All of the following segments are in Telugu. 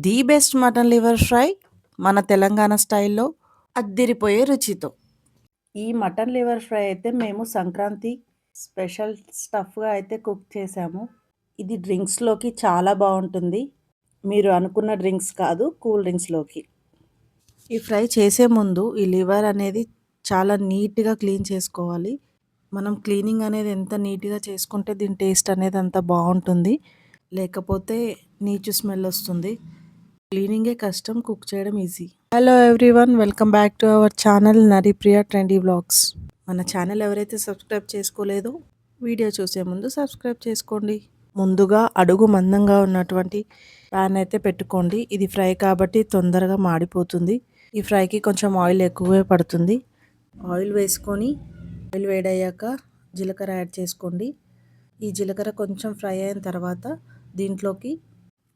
The best mutton liver fry మన తెలంగాణ స్టైల్‌లో అద్దిరిపోయే రుచితో. ఈ మటన్ లివర్ ఫ్రై అయితే మేము సంక్రాంతి స్పెషల్ స్టఫ్‌గా అయితే కుక్ చేశాము. ఇది డ్రింక్స్‌లోకి చాలా బావుంటుంది. మీరు అనుకున్న డ్రింక్స్ కాదు, కూల్ డ్రింక్స్‌లోకి. ఈ ఫ్రై చేసే ముందు ఈ లివర్ అనేది చాలా నీట్‌గా క్లీన్ చేసుకోవాలి. మనం క్లీనింగ్ అనేది ఎంత నీట్‌గా చేసుకుంటే దీని టేస్ట్ అనేది అంత బావుంటుంది. లేకపోతే నీచు స్మెల్ వస్తుంది. క్లీనింగే కష్టం, కుక్ చేయడం easy. Hello everyone, welcome back to our channel Naripriya Trendy Vlogs. మన ఛానల్ ఎవరైతే సబ్స్క్రైబ్ చేసుకోలేదో వీడియో చూసే ముందు సబ్స్క్రైబ్ చేసుకోండి. ముందుగా అడుగు మందంగా ఉన్నటువంటి ప్యాన్ అయితే పెట్టుకోండి. ఇది ఫ్రై కాబట్టి తొందరగా మాడిపోతుంది. ఈ ఫ్రైకి కొంచెం ఆయిల్ ఎక్కువే పడుతుంది. ఆయిల్ వేసుకొని ఆయిల్ వేడయ్యాక జీలకర్ర యాడ్ చేసుకోండి. ఈ జీలకర్ర కొంచెం ఫ్రై అయిన తర్వాత దీంట్లోకి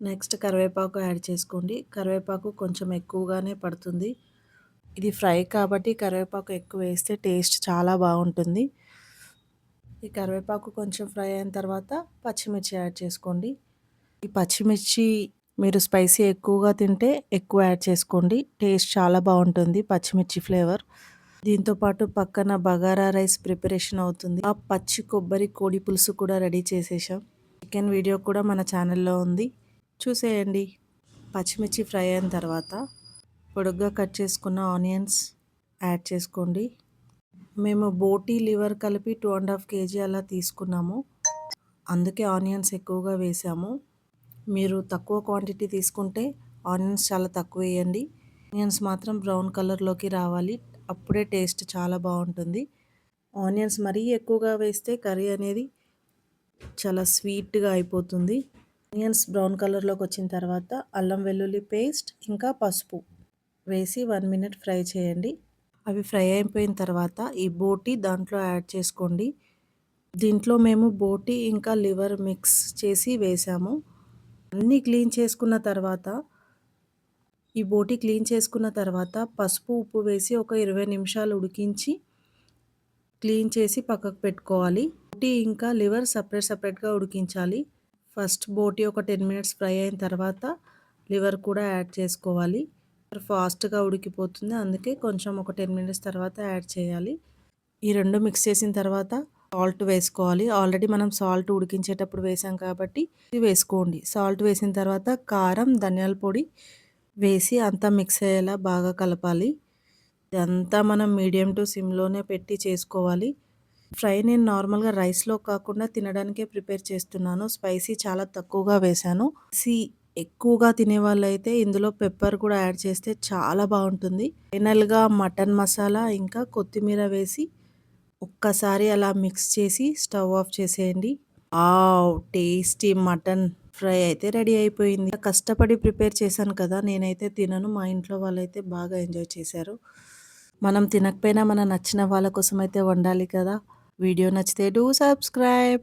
నెక్స్ట్ కరివేపాకు యాడ్ చేసుకోండి. కరివేపాకు కొంచెం ఎక్కువగానే పడుతుంది. ఇది ఫ్రై కాబట్టి కరివేపాకు ఎక్కువ వేస్తే టేస్ట్ చాలా బాగుంటుంది. ఈ కరివేపాకు కొంచెం ఫ్రై అయిన తర్వాత పచ్చిమిర్చి యాడ్ చేసుకోండి. ఈ పచ్చిమిర్చి మీరు స్పైసీ ఎక్కువగా తింటే ఎక్కువ యాడ్ చేసుకోండి. టేస్ట్ చాలా బాగుంటుంది పచ్చిమిర్చి ఫ్లేవర్. దీంతోపాటు పక్కన బగారా రైస్ ప్రిపరేషన్ అవుతుంది. ఆ పచ్చి కొబ్బరి కోడి పులుసు కూడా రెడీ చేసేసాం. చికెన్ వీడియో కూడా మన ఛానల్లో ఉంది, చూసేయండి. పచ్చిమిర్చి ఫ్రై అయిన తర్వాత పొడుగ్గా కట్ చేసుకున్న ఆనియన్స్ యాడ్ చేసుకోండి. మేము బోటీ లివర్ కలిపి 2.5 kg అలా తీసుకున్నాము, అందుకే ఆనియన్స్ ఎక్కువగా వేసాము. మీరు తక్కువ క్వాంటిటీ తీసుకుంటే ఆనియన్స్ చాలా తక్కువ వేయండి. ఆనియన్స్ మాత్రం బ్రౌన్ కలర్లోకి రావాలి, అప్పుడే టేస్ట్ చాలా బాగుంటుంది. ఆనియన్స్ మరీ ఎక్కువగా వేస్తే కర్రీ అనేది చాలా స్వీట్గా అయిపోతుంది. ఆనియన్స్ బ్రౌన్ కలర్లోకి వచ్చిన తర్వాత అల్లం వెల్లుల్లి పేస్ట్ ఇంకా పసుపు వేసి 1 minute ఫ్రై చేయండి. అవి ఫ్రై అయిపోయిన తర్వాత ఈ బోటీ దాంట్లో యాడ్ చేసుకోండి. దీంట్లో మేము బోటీ ఇంకా లివర్ మిక్స్ చేసి వేసాము. అన్నీ క్లీన్ చేసుకున్న తర్వాత ఈ బోటీ క్లీన్ చేసుకున్న తర్వాత పసుపు ఉప్పు వేసి ఒక 20 నిమిషాలు ఉడికించి క్లీన్ చేసి పక్కకు పెట్టుకోవాలి. బోటీ ఇంకా లివర్ సపరేట్గా ఉడికించాలి. ఫస్ట్ బోటీ ఒక 10 minutes ఫ్రై అయిన తర్వాత లివర్ కూడా యాడ్ చేసుకోవాలి. ఫాస్ట్గా ఉడికిపోతుంది, అందుకే కొంచెం ఒక 10 minutes తర్వాత యాడ్ చేయాలి. ఈ రెండు మిక్స్ చేసిన తర్వాత సాల్ట్ వేసుకోవాలి. ఆల్రెడీ మనం సాల్ట్ ఉడికించేటప్పుడు వేసాం కాబట్టి ఇది వేసుకోండి. సాల్ట్ వేసిన తర్వాత కారం, ధనియాల పొడి వేసి అంతా మిక్స్ అయ్యేలా బాగా కలపాలి. ఇదంతా మనం మీడియం టు సిమ్లోనే పెట్టి చేసుకోవాలి. ఫ్రై నేను నార్మల్గా రైస్లో కాకుండా తినడానికే ప్రిపేర్ చేస్తున్నాను. స్పైసీ చాలా తక్కువగా వేశాను. ఎక్కువగా తినే వాళ్ళైతే ఇందులో పెప్పర్ కూడా యాడ్ చేస్తే చాలా బాగుంటుంది. ఫైనల్గా మటన్ మసాలా ఇంకా కొత్తిమీర వేసి ఒక్కసారి అలా మిక్స్ చేసి స్టవ్ ఆఫ్ చేసేయండి. టేస్టీ మటన్ ఫ్రై అయితే రెడీ అయిపోయింది. కష్టపడి ప్రిపేర్ చేశాను కదా, నేనైతే తినను, మా ఇంట్లో వాళ్ళైతే బాగా ఎంజాయ్ చేశారు. మనం తినకపోయినా మన నచ్చిన వాళ్ళ కోసం అయితే వండాలి కదా. వీడియో నచ్చితే డూ సబ్స్క్రైబ్.